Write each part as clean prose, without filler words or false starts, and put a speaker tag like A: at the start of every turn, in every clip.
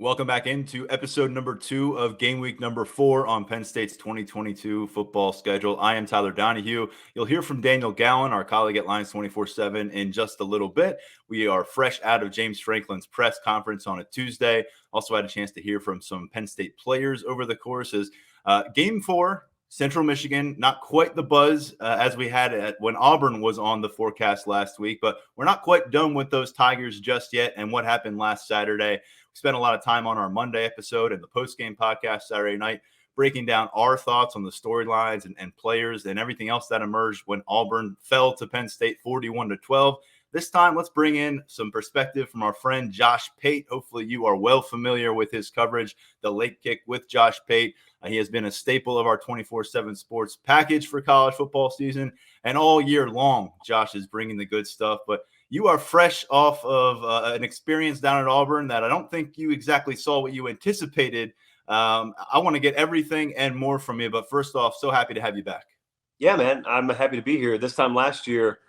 A: Welcome back into episode number 2 of game week number 4 on Penn State's 2022 football schedule. I am Tyler Donahue. You'll hear from Daniel Gallen, our colleague at Lions247, in just a little bit. We are fresh out of James Franklin's press conference on a Tuesday. Also had a chance to hear from some Penn State players over the course as game 4. Central Michigan, not quite the buzz as we had when Auburn was on the forecast last week, but we're not quite done with those Tigers just yet. And what happened last Saturday, we spent a lot of time on our Monday episode and the post-game podcast Saturday night, breaking down our thoughts on the storylines and players and everything else that emerged when Auburn fell to Penn State 41-12. This time, let's bring in some perspective from our friend Josh Pate. Hopefully you are well familiar with his coverage, the Late Kick with Josh Pate. He has been a staple of our 24/7 sports package for college football season. And all year long, Josh is bringing the good stuff. But you are fresh off of an experience down at Auburn that I don't think you exactly saw what you anticipated. I want to get everything and more from you. But first off, so happy to have you back.
B: Yeah, man, I'm happy to be here. This time last year,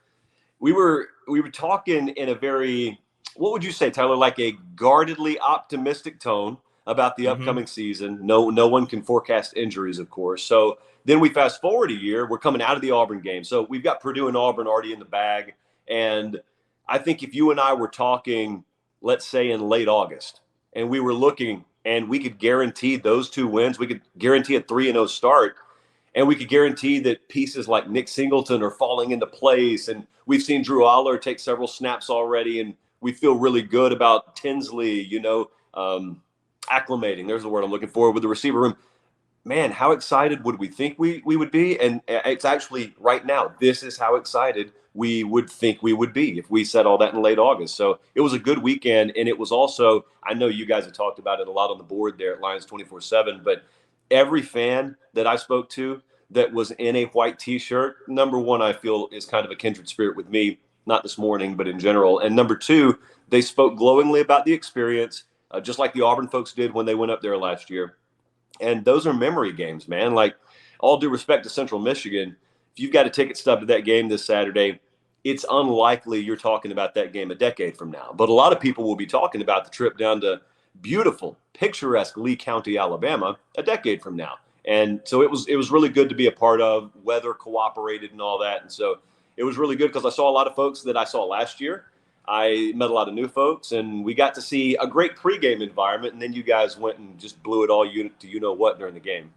B: we were talking in a very, what would you say, Tyler, like a guardedly optimistic tone about the upcoming season. No one can forecast injuries, of course. So then we fast forward a year. We're coming out of the Auburn game. So we've got Purdue and Auburn already in the bag. And I think if you and I were talking, let's say in late August, and we were looking and we could guarantee those 2 wins, we could guarantee a 3-0 start. And we could guarantee that pieces like Nick Singleton are falling into place. And we've seen Drew Aller take several snaps already. And we feel really good about Tinsley, acclimating. There's the word I'm looking for with the receiver room. Man, how excited would we think we would be? And it's actually right now, this is how excited we would think we would be if we said all that in late August. So it was a good weekend. And it was also, I know you guys have talked about it a lot on the board there at Lions247, but every fan that I spoke to that was in a white T-shirt, number one, I feel is kind of a kindred spirit with me, not this morning, but in general. And number two, they spoke glowingly about the experience, just like the Auburn folks did when they went up there last year. And those are memory games, man. Like, all due respect to Central Michigan, if you've got a ticket stub to that game this Saturday, it's unlikely you're talking about that game a decade from now. But a lot of people will be talking about the trip down to beautiful, picturesque Lee County, Alabama, a decade from now. And so it was really good to be a part of. Weather cooperated and all that. And so it was really good because I saw a lot of folks that I saw last year. I met a lot of new folks, and we got to see a great pregame environment. And then you guys went and just blew it all to you know what during the game.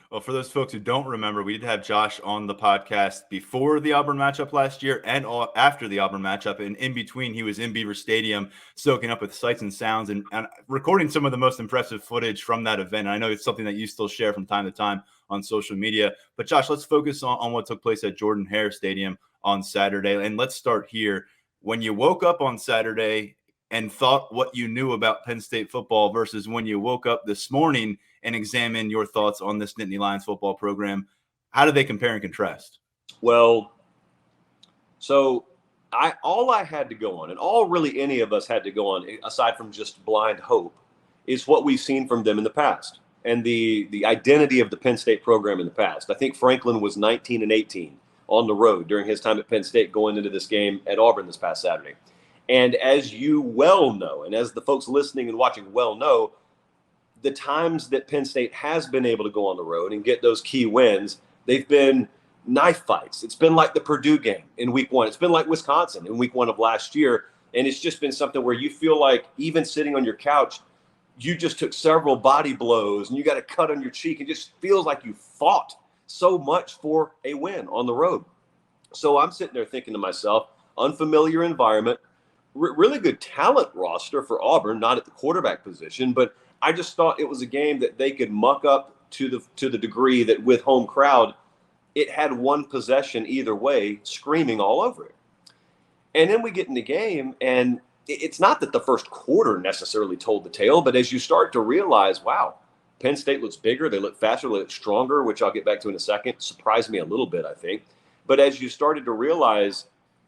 A: Well, for those folks who don't remember, we did have Josh on the podcast before the Auburn matchup last year and after the Auburn matchup. And in between, he was in Beaver Stadium soaking up with sights and sounds and recording some of the most impressive footage from that event. And I know it's something that you still share from time to time on social media. But Josh, let's focus on what took place at Jordan-Hare Stadium on Saturday. And let's start here. When you woke up on Saturday and thought what you knew about Penn State football versus when you woke up this morning and examine your thoughts on this Nittany Lions football program, how do they compare and contrast?
B: Well, so all I had to go on, and all really any of us had to go on, aside from just blind hope, is what we've seen from them in the past and the identity of the Penn State program in the past. I think Franklin was 19-18 on the road during his time at Penn State going into this game at Auburn this past Saturday. And as you well know, and as the folks listening and watching well know, the times that Penn State has been able to go on the road and get those key wins, they've been knife fights. It's been like the Purdue game in week 1. It's been like Wisconsin in week 1 of last year. And it's just been something where you feel like even sitting on your couch, you just took several body blows and you got a cut on your cheek. It just feels like you fought so much for a win on the road. So I'm sitting there thinking to myself, unfamiliar environment, really good talent roster for Auburn, not at the quarterback position, but I just thought it was a game that they could muck up to the degree that with home crowd, it had one possession either way, screaming all over it. And then we get in the game, and it's not that the first quarter necessarily told the tale, but as you start to realize, wow, Penn State looks bigger, they look faster, they look stronger, which I'll get back to in a second, surprised me a little bit, I think. But as you started to realize,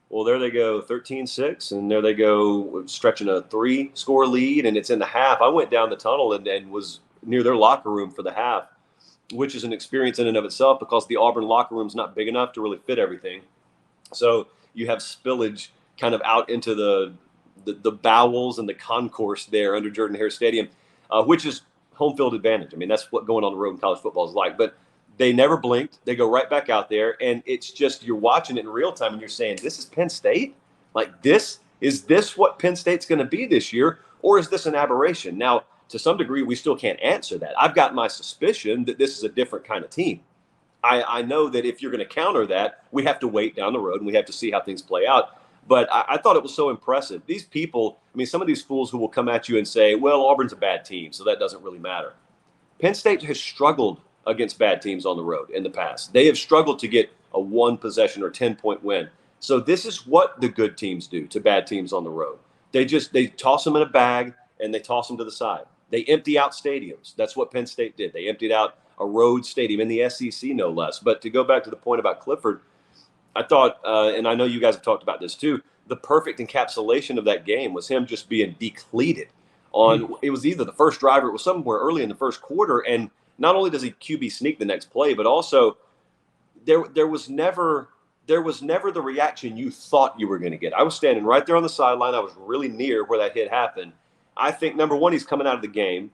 B: well, there they go, 13-6, and there they go, stretching a 3-score lead, and it's in the half. I went down the tunnel and was near their locker room for the half, which is an experience in and of itself because the Auburn locker room's not big enough to really fit everything. So you have spillage kind of out into the bowels and the concourse there under Jordan-Hare Stadium. which is home field advantage. I mean, that's what going on the road in college football is like. But they never blinked. They go right back out there, and it's just you're watching it in real time, and you're saying, this is Penn State? Like this? Is this what Penn State's going to be this year, or is this an aberration? Now, to some degree, we still can't answer that. I've got my suspicion that this is a different kind of team. I know that if you're going to counter that, we have to wait down the road, and we have to see how things play out. But I thought it was so impressive. These people, I mean, some of these fools who will come at you and say, well, Auburn's a bad team, so that doesn't really matter. Penn State has struggled against bad teams on the road in the past. They have struggled to get a 1-possession or 10-point win. So this is what the good teams do to bad teams on the road. They toss them in a bag and they toss them to the side. They empty out stadiums. That's what Penn State did. They emptied out a road stadium in the SEC, no less. But to go back to the point about Clifford, I thought, and I know you guys have talked about this too, the perfect encapsulation of that game was him just being depleted on, it was either the first drive or it was somewhere early in the first quarter. And not only does he QB sneak the next play, but also there was never the reaction you thought you were going to get. I was standing right there on the sideline. I was really near where that hit happened. I think, number one, he's coming out of the game.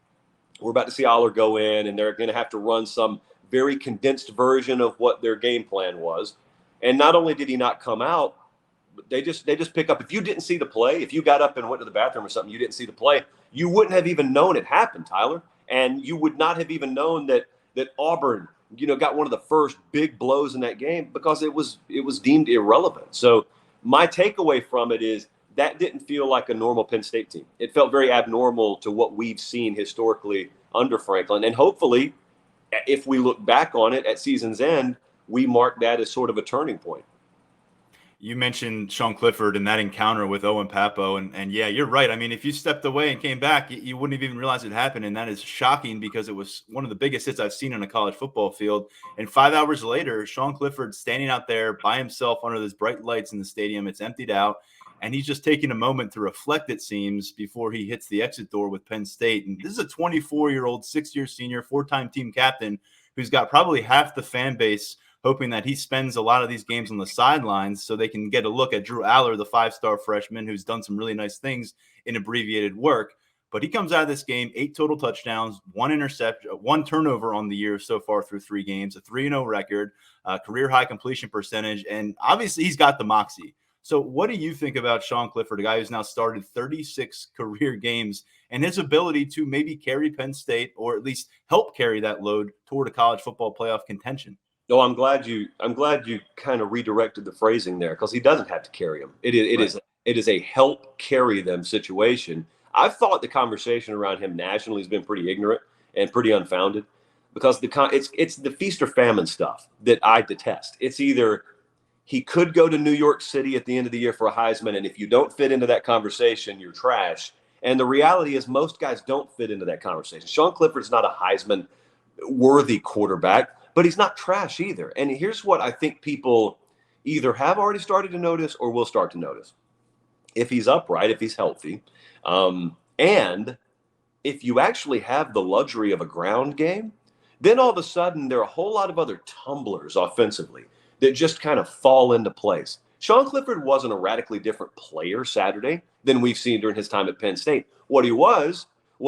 B: We're about to see Aller go in, and they're going to have to run some very condensed version of what their game plan was. And not only did he not come out, but they just pick up. If you didn't see the play, if you got up and went to the bathroom or something, you didn't see the play, you wouldn't have even known it happened, Tyler. And you would not have even known that Auburn, got one of the first big blows in that game because it was deemed irrelevant. So my takeaway from it is that didn't feel like a normal Penn State team. It felt very abnormal to what we've seen historically under Franklin. And hopefully, if we look back on it at season's end, we mark that as sort of a turning point.
A: You mentioned Sean Clifford and that encounter with Owen Papo. And yeah, you're right. I mean, if you stepped away and came back, you wouldn't have even realized it happened. And that is shocking because it was one of the biggest hits I've seen in a college football field. And 5 hours later, Sean Clifford standing out there by himself under those bright lights in the stadium. It's emptied out. And he's just taking a moment to reflect, it seems, before he hits the exit door with Penn State. And this is a 24-year-old, 6-year senior, 4-time team captain who's got probably half the fan base hoping that he spends a lot of these games on the sidelines so they can get a look at Drew Aller, the 5-star freshman who's done some really nice things in abbreviated work. But he comes out of this game, 8 total touchdowns, 1 interception, 1 turnover on the year so far through 3 games, a 3-0 record, career high completion percentage, and obviously he's got the moxie. So what do you think about Sean Clifford, a guy who's now started 36 career games, and his ability to maybe carry Penn State or at least help carry that load toward a college football playoff contention?
B: No, I'm glad you kind of redirected the phrasing there because he doesn't have to carry them. It is a help carry them situation. I've thought the conversation around him nationally has been pretty ignorant and pretty unfounded because it's the feast or famine stuff that I detest. It's either he could go to New York City at the end of the year for a Heisman, and if you don't fit into that conversation, you're trash. And the reality is most guys don't fit into that conversation. Sean Clifford's not a Heisman-worthy quarterback, but he's not trash either. And here's what I think people either have already started to notice or will start to notice. If he's upright, if he's healthy, and if you actually have the luxury of a ground game, then all of a sudden there are a whole lot of other tumblers offensively that just kind of fall into place. Sean Clifford wasn't a radically different player Saturday than we've seen during his time at Penn State. What he was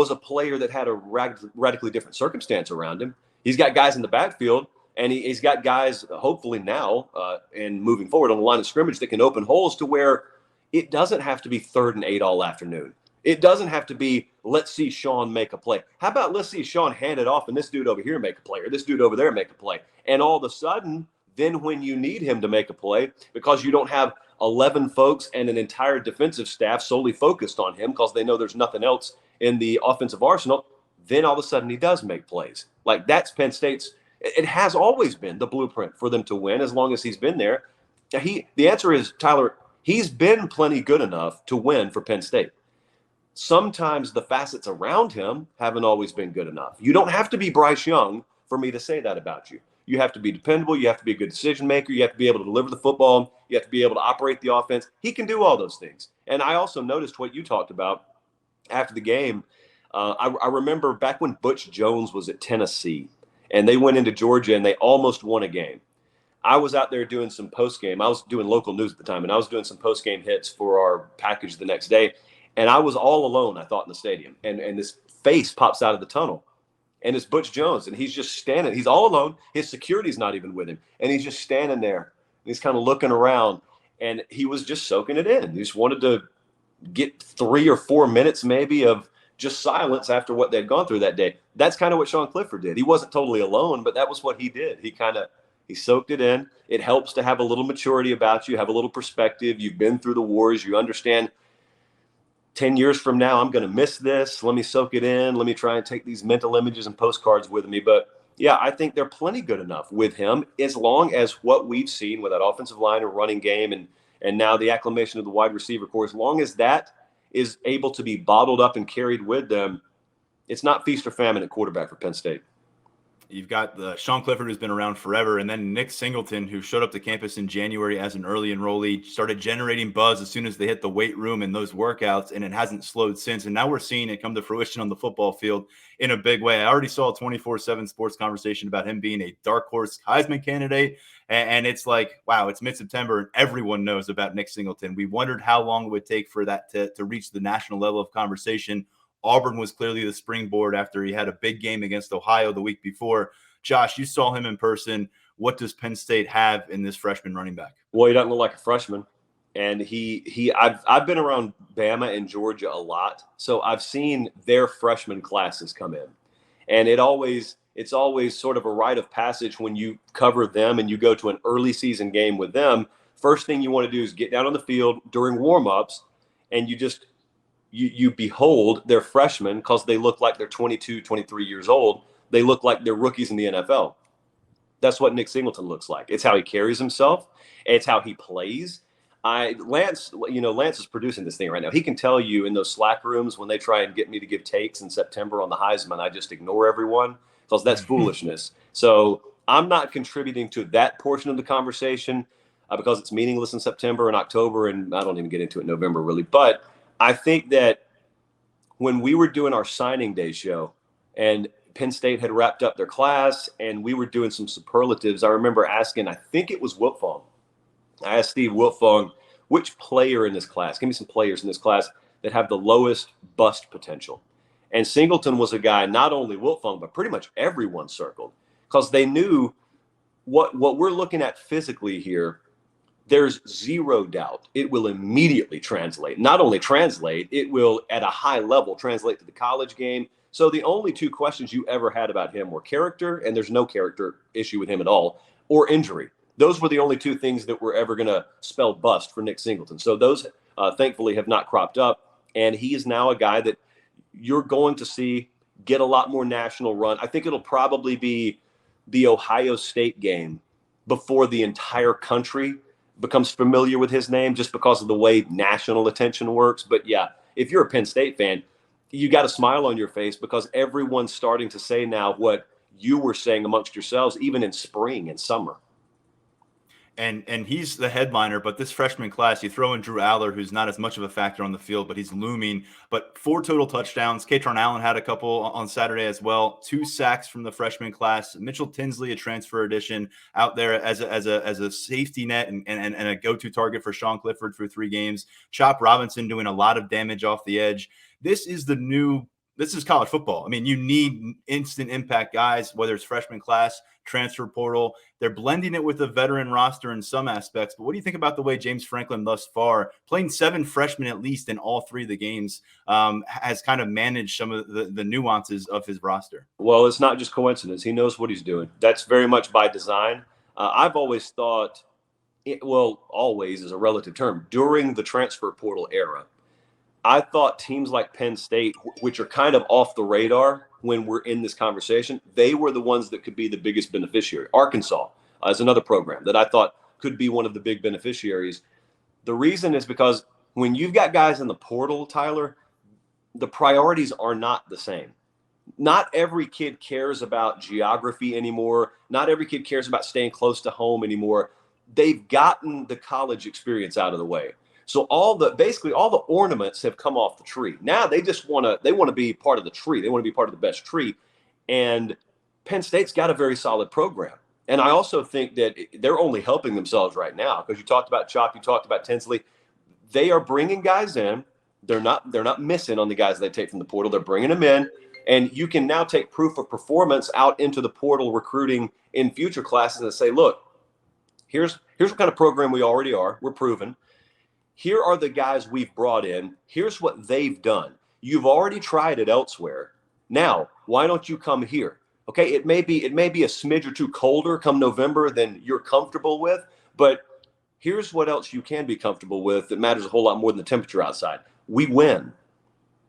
B: a player that had a radically different circumstance around him. He's got guys in the backfield, and he's got guys, hopefully now and moving forward on the line of scrimmage, that can open holes to where it doesn't have to be 3rd and 8 all afternoon. It doesn't have to be, let's see Sean make a play. How about let's see Sean hand it off and this dude over here make a play or this dude over there make a play. And all of a sudden, then when you need him to make a play, because you don't have 11 folks and an entire defensive staff solely focused on him because they know there's nothing else in the offensive arsenal, then all of a sudden he does make plays. Like that's Penn State's, it has always been the blueprint for them to win as long as he's been there. The answer is, Tyler, he's been plenty good enough to win for Penn State. Sometimes the facets around him haven't always been good enough. You don't have to be Bryce Young for me to say that about you. You have to be dependable. You have to be a good decision maker. You have to be able to deliver the football. You have to be able to operate the offense. He can do all those things. And I also noticed what you talked about after the game. I remember back when Butch Jones was at Tennessee and they went into Georgia and they almost won a game. I was out there doing some post-game. I was doing local news at the time, and I was doing some post-game hits for our package the next day. And I was all alone, I thought, in the stadium. And this face pops out of the tunnel. And it's Butch Jones, and he's just standing. He's all alone. His security's not even with him. And he's just standing there. And he's kind of looking around. And he was just soaking it in. He just wanted to get 3 or 4 minutes maybe of just silence after what they'd gone through that day. That's kind of what Sean Clifford did. He wasn't totally alone, but that was what he did. He soaked it in. It helps to have a little maturity about you, have a little perspective. You've been through the wars. You understand 10 years from now, I'm going to miss this. Let me soak it in. Let me try and take these mental images and postcards with me. But yeah, I think they're plenty good enough with him, as long as what we've seen with that offensive line and running game and now the acclimation of the wide receiver core, as long as that is able to be bottled up and carried with them, it's not feast or famine at quarterback for Penn State.
A: You've got the Sean Clifford, who's been around forever, and then Nick Singleton, who showed up to campus in January as an early enrollee, started generating buzz as soon as they hit the weight room and those workouts, and it hasn't slowed since. And now we're seeing it come to fruition on the football field in a big way. I already saw a 24/7 sports conversation about him being a dark horse Heisman candidate, and it's like, wow, it's mid-September, and everyone knows about Nick Singleton. We wondered how long it would take for that to reach the national level of conversation. Auburn was clearly the springboard after he had a big game against Ohio the week before. Josh, you saw him in person. What does Penn State have in this freshman running back?
B: Well, he doesn't look like a freshman. And I've been around Bama and Georgia a lot, so I've seen their freshman classes come in. And it's always sort of a rite of passage when you cover them and you go to an early season game with them. First thing you want to do is get down on the field during warmups, and you behold their freshmen, because they look like they're 22, 23 years old. They look like they're rookies in the NFL. That's what Nick Singleton looks like. It's how he carries himself. It's how he plays. Lance is producing this thing right now. He can tell you in those Slack rooms when they try and get me to give takes in September on the Heisman, I just ignore everyone because that's foolishness. So I'm not contributing to that portion of the conversation because it's meaningless in September and October, and I don't even get into it in November really. But I think that when we were doing our signing day show and Penn State had wrapped up their class and we were doing some superlatives, I remember asking, I think it was Wiltfong. I asked Steve Wiltfong, which player in this class, give me some players in this class that have the lowest bust potential. And Singleton was a guy, not only Wiltfong, but pretty much everyone circled, because they knew what we're looking at physically here. There's zero doubt it will immediately translate. Not only translate, it will at a high level translate to the college game. So the only two questions you ever had about him were character, and there's no character issue with him at all, or injury. Those were the only two things that were ever going to spell bust for Nick Singleton. So those, thankfully, have not cropped up. And he is now a guy that you're going to see get a lot more national run. I think it'll probably be the Ohio State game before the entire country becomes familiar with his name, just because of the way national attention works. But yeah, if you're a Penn State fan, you got a smile on your face because everyone's starting to say now what you were saying amongst yourselves, even in spring and summer.
A: And he's the headliner, but this freshman class, you throw in Drew Aller, who's not as much of a factor on the field, but he's looming. But 4 total touchdowns. Katron Allen had a couple on Saturday as well. 2 sacks from the freshman class. Mitchell Tinsley, a transfer addition, out there as a safety net and a go-to target for Sean Clifford for 3 games. Chop Robinson doing a lot of damage off the edge. This is college football. I mean, you need instant impact guys, whether it's freshman class, transfer portal. They're blending it with a veteran roster in some aspects. But what do you think about the way James Franklin thus far, playing 7 freshmen at least in all 3 of the games, has kind of managed some of the nuances of his roster? Well,
B: it's not just coincidence. He knows what he's doing. That's very much by design. I've always thought, always is a relative term, during the transfer portal era, I thought teams like Penn State, which are kind of off the radar when we're in this conversation, they were the ones that could be the biggest beneficiary. Arkansas is another program that I thought could be one of the big beneficiaries. The reason is because when you've got guys in the portal, Tyler, the priorities are not the same. Not every kid cares about geography anymore. Not every kid cares about staying close to home anymore. They've gotten the college experience out of the way. So basically all the ornaments have come off the tree. Now they just want to be part of the tree. They want to be part of the best tree. And Penn State's got a very solid program. And I also think that they're only helping themselves right now, because you talked about Chop, you talked about Tinsley. They are bringing guys in. They're not missing on the guys they take from the portal. They're bringing them in. And you can now take proof of performance out into the portal recruiting in future classes and say, look, here's what kind of program we already are. We're proven. Here are the guys we've brought in. Here's what they've done. You've already tried it elsewhere. Now, why don't you come here? Okay, it may be a smidge or two colder come November than you're comfortable with, but here's what else you can be comfortable with that matters a whole lot more than the temperature outside. We win.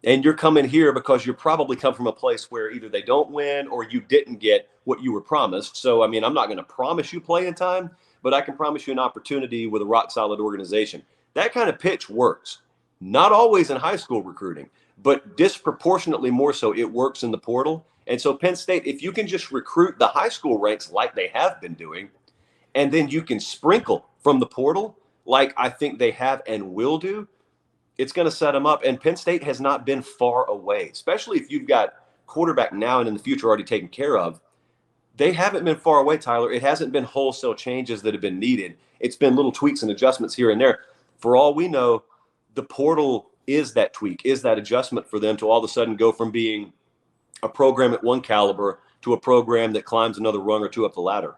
B: And you're coming here because you probably come from a place where either they don't win or you didn't get what you were promised. So, I mean, I'm not going to promise you playing time, but I can promise you an opportunity with a rock-solid organization. That kind of pitch works. Not always in high school recruiting, but disproportionately more so it works in the portal. And so Penn State, if you can just recruit the high school ranks like they have been doing, and then you can sprinkle from the portal like I think they have and will do, it's going to set them up. And Penn State has not been far away, especially if you've got quarterback now and in the future already taken care of. They haven't been far away, Tyler. It hasn't been wholesale changes that have been needed. It's been little tweaks and adjustments here and there. For all we know, the portal is that tweak, is that adjustment for them to all of a sudden go from being a program at one caliber to a program that climbs another rung or two up the ladder.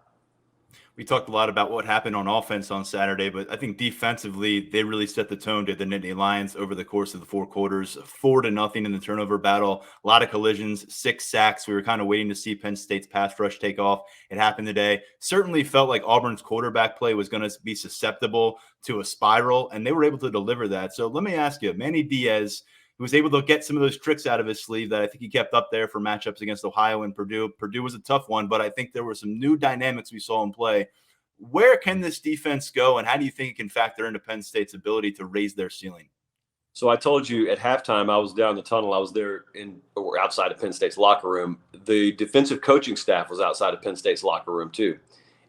A: We talked a lot about what happened on offense on Saturday, but I think defensively, they really set the tone to the Nittany Lions over the course of the 4 quarters, 4-0 in the turnover battle, a lot of collisions, 6 sacks. We were kind of waiting to see Penn State's pass rush take off. It happened today. Certainly felt like Auburn's quarterback play was going to be susceptible to a spiral, and they were able to deliver that. So let me ask you, Manny Diaz, who was able to get some of those tricks out of his sleeve that I think he kept up there for matchups against Ohio and Purdue. Purdue was a tough one, but I think there were some new dynamics we saw in play. Where can this defense go, and how do you think it can factor into Penn State's ability to raise their ceiling?
B: So I told you at halftime, I was down the tunnel. I was there or outside of Penn State's locker room. The defensive coaching staff was outside of Penn State's locker room too.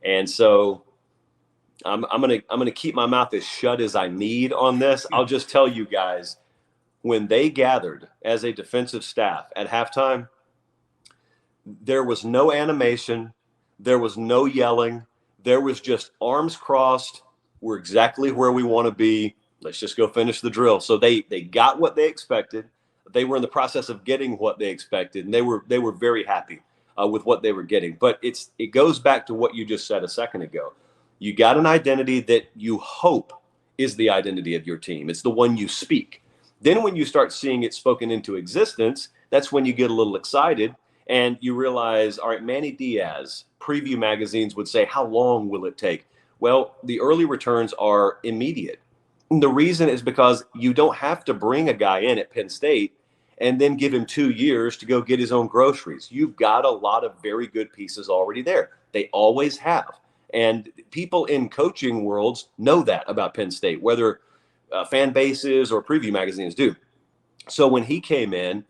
B: And so I'm gonna keep my mouth as shut as I need on this. I'll just tell you guys, when they gathered as a defensive staff at halftime, there was no animation. There was no yelling. There was just arms crossed. We're exactly where we want to be. Let's just go finish the drill. So they got what they expected. They were in the process of getting what they expected, and they were very happy with what they were getting. But it goes back to what you just said a second ago. You got an identity that you hope is the identity of your team. It's the one you speak. Then when you start seeing it spoken into existence, that's when you get a little excited and you realize, all right, Manny Diaz, preview magazines would say, how long will it take? Well, the early returns are immediate. And the reason is because you don't have to bring a guy in at Penn State and then give him 2 years to go get his own groceries. You've got a lot of very good pieces already there. They always have. And people in coaching worlds know that about Penn State, whether fan bases or preview magazines do. So when he came in,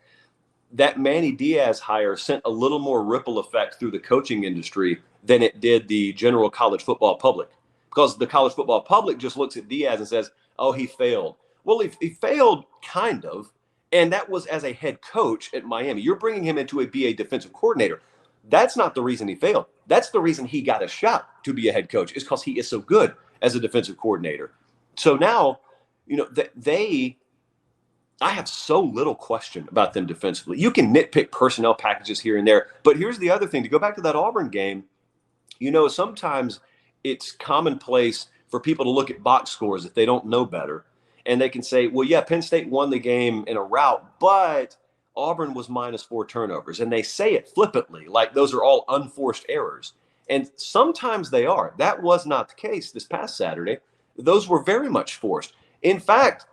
B: that Manny Diaz hire sent a little more ripple effect through the coaching industry than it did the general college football public, because the college football public just looks at Diaz and says, oh, he failed. Well, he failed kind of, and that was as a head coach at Miami. You're bringing him in to be a defensive coordinator. That's not the reason he failed. That's the reason he got a shot to be a head coach, is because he is so good as a defensive coordinator. So now, I have so little question about them defensively. You can nitpick personnel packages here and there, but here's the other thing. To go back to that Auburn game, sometimes it's commonplace for people to look at box scores if they don't know better, and they can say, well, yeah, Penn State won the game in a rout, but Auburn was -4 turnovers. And they say it flippantly, like those are all unforced errors. And sometimes they are. That was not the case this past Saturday. Those were very much forced. In fact,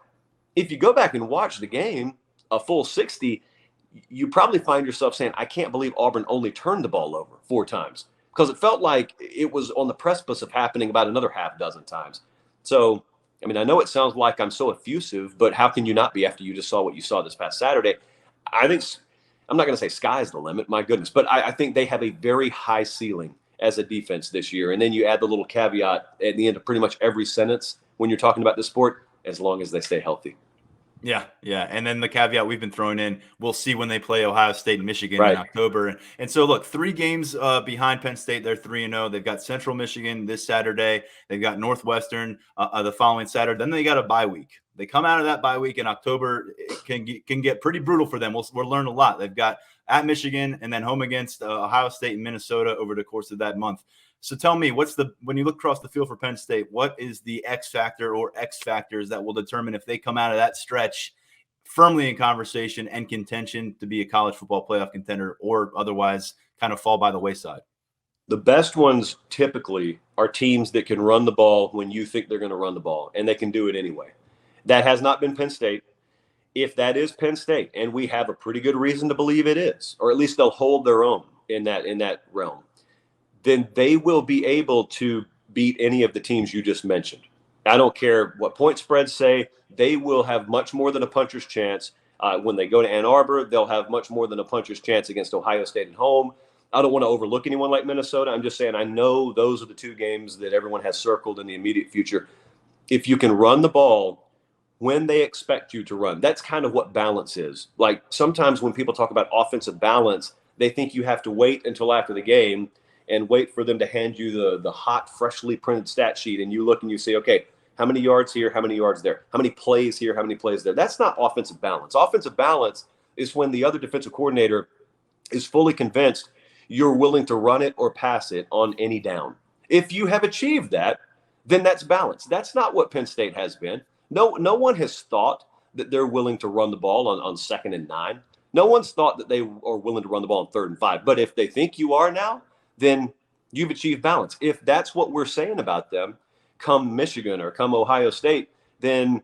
B: if you go back and watch the game, a full 60, you probably find yourself saying, I can't believe Auburn only turned the ball over 4 times, because it felt like it was on the precipice of happening about another half dozen times. So, I mean, I know it sounds like I'm so effusive, but how can you not be after you just saw what you saw this past Saturday? I think, I'm not going to say sky's the limit, my goodness, but I think they have a very high ceiling as a defense this year. And then you add the little caveat at the end of pretty much every sentence when you're talking about the sport, as long as they stay healthy.
A: Yeah. And then the caveat we've been throwing in, we'll see when they play Ohio State and Michigan in October. And so, look, 3 games behind Penn State. They're 3-0. They've got Central Michigan this Saturday. They've got Northwestern the following Saturday. Then they got a bye week. They come out of that bye week in October. It can get pretty brutal for them. We'll learn a lot. They've got at Michigan and then home against Ohio State and Minnesota over the course of that month. So tell me, when you look across the field for Penn State, what is the X factor or X factors that will determine if they come out of that stretch firmly in conversation and contention to be a college football playoff contender, or otherwise kind of fall by the wayside?
B: The best ones typically are teams that can run the ball when you think they're going to run the ball, and they can do it anyway. That has not been Penn State. If that is Penn State, and we have a pretty good reason to believe it is, or at least they'll hold their own in that realm, then they will be able to beat any of the teams you just mentioned. I don't care what point spreads say. They will have much more than a puncher's chance. When they go to Ann Arbor, they'll have much more than a puncher's chance against Ohio State at home. I don't want to overlook anyone like Minnesota. I'm just saying I know those are the two games that everyone has circled in the immediate future. If you can run the ball when they expect you to run, that's kind of what balance is. Like sometimes when people talk about offensive balance, they think you have to wait until after the game and wait for them to hand you the hot, freshly printed stat sheet. And you look and you say, okay, how many yards here? How many yards there? How many plays here? How many plays there? That's not offensive balance. Offensive balance is when the other defensive coordinator is fully convinced you're willing to run it or pass it on any down. If you have achieved that, then that's balance. That's not what Penn State has been. No one has thought that they're willing to run the ball on 2nd and 9. No one's thought that they are willing to run the ball on 3rd and 5. But if they think you are now, then you've achieved balance. If that's what we're saying about them, come Michigan or come Ohio State, then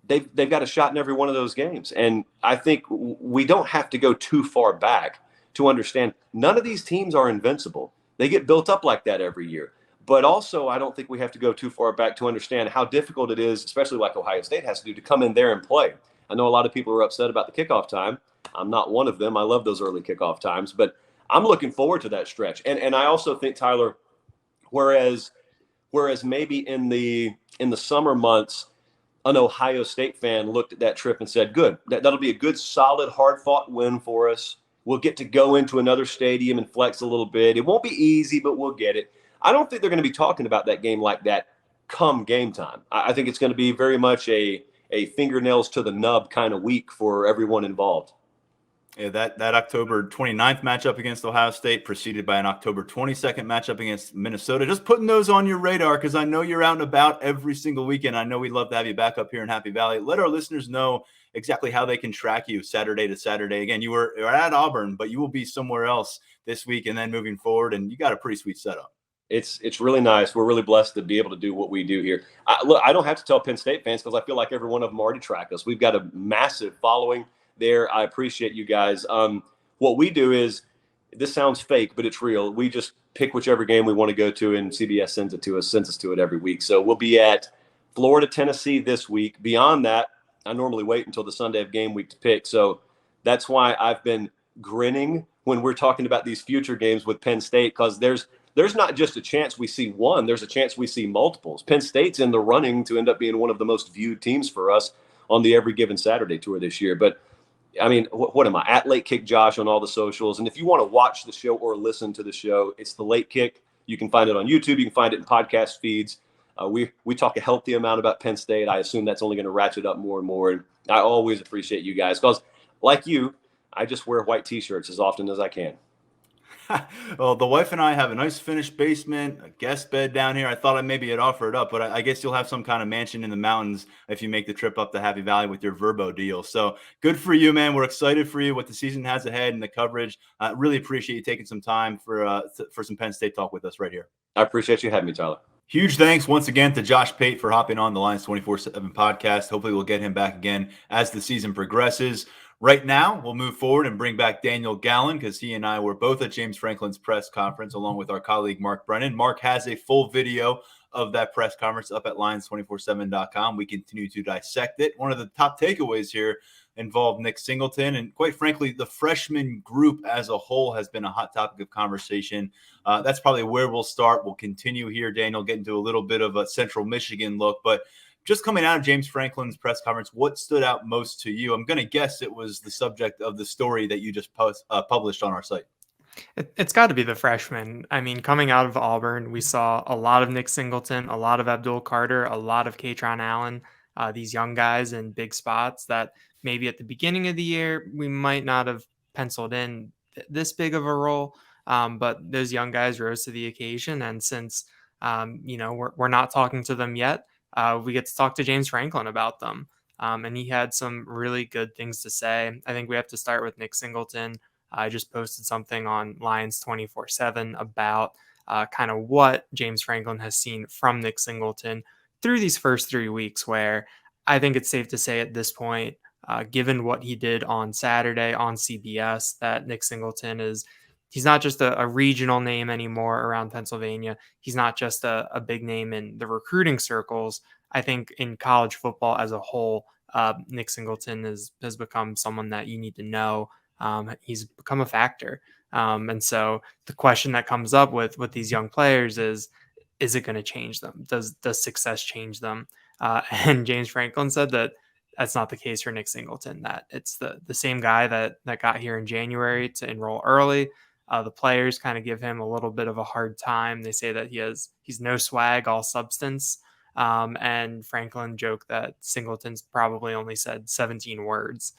B: they've got a shot in every one of those games. And I think we don't have to go too far back to understand none of these teams are invincible. They get built up like that every year. But also, I don't think we have to go too far back to understand how difficult it is, especially like Ohio State has to do, to come in there and play. I know a lot of people are upset about the kickoff time. I'm not one of them. I love those early kickoff times, but I'm looking forward to that stretch. And I also think, Tyler, whereas maybe in the summer months, an Ohio State fan looked at that trip and said, good, that'll be a good, solid, hard-fought win for us. We'll get to go into another stadium and flex a little bit. It won't be easy, but we'll get it. I don't think they're going to be talking about that game like that come game time. I think it's going to be very much a fingernails to the nub kind of week for everyone involved.
A: Yeah, that October 29th matchup against Ohio State, preceded by an October 22nd matchup against Minnesota. Just putting those on your radar because I know you're out and about every single weekend. I know we'd love to have you back up here in Happy Valley. Let our listeners know exactly how they can track you Saturday to Saturday. Again, you're at Auburn, but you will be somewhere else this week and then moving forward, and you got a pretty sweet setup.
B: It's really nice. We're really blessed to be able to do what we do here. Look, I don't have to tell Penn State fans because I feel like every one of them already track us. We've got a massive following there. I appreciate you guys. What we do is, this sounds fake, but it's real. We just pick whichever game we want to go to, and CBS sends us to it every week. So we'll be at Florida, Tennessee this week. Beyond that, I normally wait until the Sunday of game week to pick. So that's why I've been grinning when we're talking about these future games with Penn State, because there's not just a chance we see one, there's a chance we see multiples. Penn State's in the running to end up being one of the most viewed teams for us on the Every Given Saturday tour this year. But I mean, what am I? At Late Kick Josh on all the socials. And if you want to watch the show or listen to the show, it's the Late Kick. You can find it on YouTube. You can find it in podcast feeds. We talk a healthy amount about Penn State. I assume that's only going to ratchet up more and more. And I always appreciate you guys because, like you, I just wear white T-shirts as often as I can.
A: Well, the wife and I have a nice finished basement, a guest bed down here. I thought I maybe had offered up, but I guess you'll have some kind of mansion in the mountains if you make the trip up to Happy Valley with your Verbo deal. So good for you, man. We're excited for you, what the season has ahead and the coverage. I really appreciate you taking some time for some Penn State talk with us right here.
B: I appreciate you having me, Tyler.
A: Huge thanks once again to Josh Pate for hopping on the Lions247 podcast. Hopefully we'll get him back again as the season progresses. Right now, we'll move forward and bring back Daniel Gallen because he and I were both at James Franklin's press conference along with our colleague Mark Brennan. Mark has a full video of that press conference up at Lions247.com. We continue to dissect it. One of the top takeaways here involved Nick Singleton, and quite frankly, the freshman group as a whole has been a hot topic of conversation. That's probably where we'll start. We'll continue here, Daniel, get into a little bit of a Central Michigan look, but just coming out of James Franklin's press conference, what stood out most to you? I'm going to guess it was the subject of the story that you just published on our site.
C: It's got to be the freshmen. I mean, coming out of Auburn, we saw a lot of Nick Singleton, a lot of Abdul Carter, a lot of Katron Allen. these young guys in big spots that maybe at the beginning of the year we might not have penciled in this big of a role. But those young guys rose to the occasion. And since, we're not talking to them yet, we get to talk to James Franklin about them. And he had some really good things to say. I think we have to start with Nick Singleton. I just posted something on Lions247 about kind of what James Franklin has seen from Nick Singleton through these first 3 weeks, where I think it's safe to say at this point, given what he did on Saturday on CBS, that Nick Singleton he's not just a regional name anymore around Pennsylvania. He's not just a big name in the recruiting circles. I think in college football as a whole, Nick Singleton has become someone that you need to know. He's become a factor. And so the question that comes up with these young players is it going to change them? Does success change them? And James Franklin said that that's not the case for Nick Singleton, that it's the same guy that got here in January to enroll early. The players kind of give him a little bit of a hard time. They say that he's no swag, all substance. And Franklin joked that Singleton's probably only said 17 words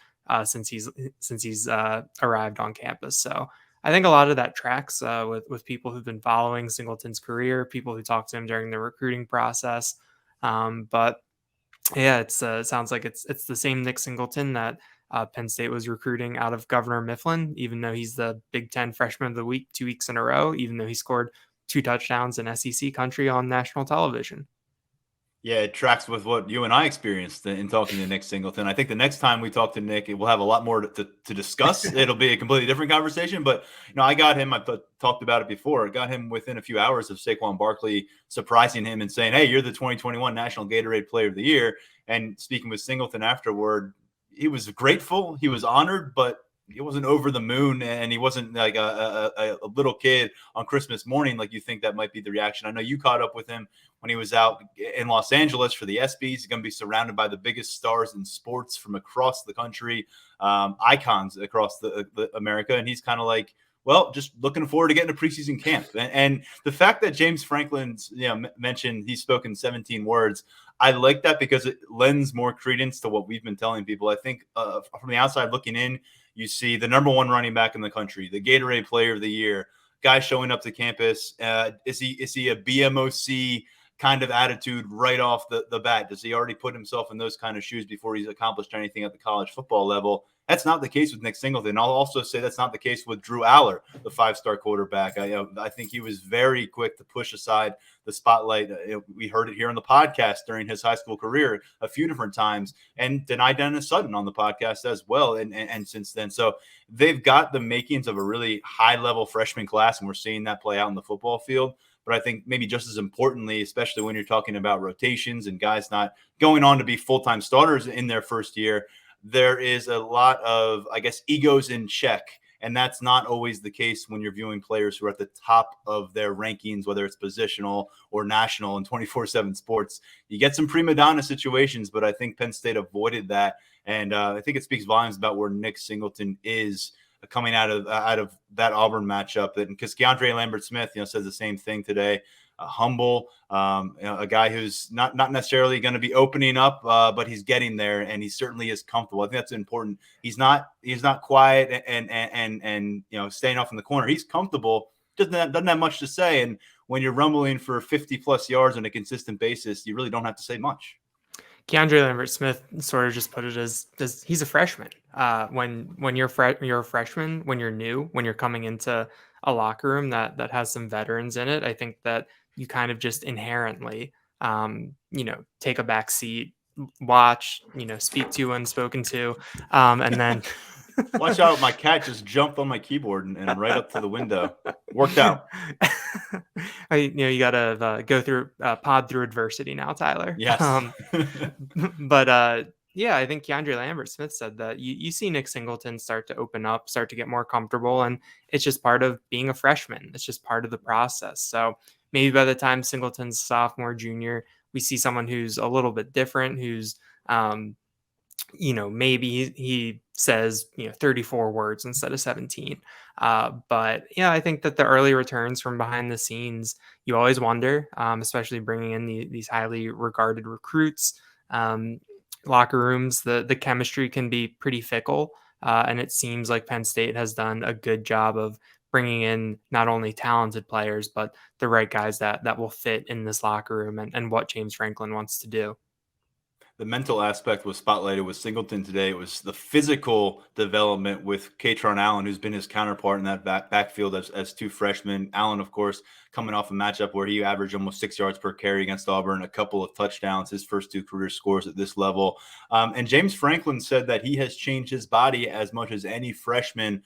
C: since he's arrived on campus. So I think a lot of that tracks with people who've been following Singleton's career, people who talked to him during the recruiting process. But yeah, it sounds like it's the same Nick Singleton that Penn State was recruiting out of Governor Mifflin, even though he's the Big Ten Freshman of the Week 2 weeks in a row, even though he scored 2 touchdowns in SEC country on national television.
A: Yeah, it tracks with what you and I experienced in talking to Nick Singleton. I think the next time we talk to Nick, we'll have a lot more to discuss. It'll be a completely different conversation. But, I got him, I've talked about it before, I got him within a few hours of Saquon Barkley surprising him and saying, hey, you're the 2021 National Gatorade Player of the Year. And speaking with Singleton afterward, he was grateful, he was honored, but he wasn't over the moon, and he wasn't like a little kid on Christmas morning like you think that might be the reaction. I know you caught up with him when he was out in Los Angeles for the ESPYs. He's going to be surrounded by the biggest stars in sports from across the country, icons across the America, and he's kind of like, well, just looking forward to getting a preseason camp. And the fact that James Franklin's mentioned he's spoken 17 words, I like that because it lends more credence to what we've been telling people. I think from the outside looking in, you see the number 1 running back in the country, the Gatorade Player of the Year, guy showing up to campus. Is he a BMOC kind of attitude right off the bat? Does he already put himself in those kind of shoes before he's accomplished anything at the college football level? That's not the case with Nick Singleton. I'll also say that's not the case with Drew Aller, the 5-star quarterback. I think he was very quick to push aside the spotlight. We heard it here on the podcast during his high school career a few different times, and denied Dennis Sutton on the podcast as well. And since then, so they've got the makings of a really high-level freshman class, and we're seeing that play out in the football field. But I think maybe just as importantly, especially when you're talking about rotations and guys not going on to be full-time starters in their first year, there is a lot of, I guess, egos in check. And that's not always the case when you're viewing players who are at the top of their rankings, whether it's positional or national in 24/7 sports. You get some prima donna situations, but I think Penn State avoided that. And I think it speaks volumes about where Nick Singleton is coming out of that Auburn matchup. Because Keandre Lambert-Smith, says the same thing today. Humble, a guy who's not necessarily going to be opening up, but he's getting there, and he certainly is comfortable. I think that's important. He's not quiet and staying off in the corner. He's comfortable. Doesn't have much to say. And when you're rumbling for 50+ yards on a consistent basis, you really don't have to say much.
C: Keandre Lambert-Smith sort of just put it as he's a freshman. When you're a freshman, when you're new, when you're coming into a locker room that has some veterans in it, I think that you kind of just inherently, take a back seat, watch, speak to unspoken to, and then
A: watch out. My cat just jumped on my keyboard and right up to the window. Worked out.
C: You gotta go through pod through adversity now, Tyler.
A: Yes.
C: But yeah, I think Keandre Lambert-Smith said that you see Nick Singleton start to open up, start to get more comfortable, and it's just part of being a freshman. It's just part of the process. So maybe by the time Singleton's sophomore, junior, we see someone who's a little bit different, who's maybe he says 34 words instead of 17. But yeah, I think that the early returns from behind the scenes, you always wonder, especially bringing in these highly regarded recruits. locker rooms, the chemistry can be pretty fickle. And it seems like Penn State has done a good job of bringing in not only talented players, but the right guys that will fit in this locker room and what James Franklin wants to do.
A: The mental aspect was spotlighted with Singleton today. It was the physical development with Katron Allen, who's been his counterpart in that backfield as two freshmen. Allen, of course, coming off a matchup where he averaged almost 6 yards per carry against Auburn, a couple of touchdowns, his first 2 career scores at this level. And James Franklin said that he has changed his body as much as any freshman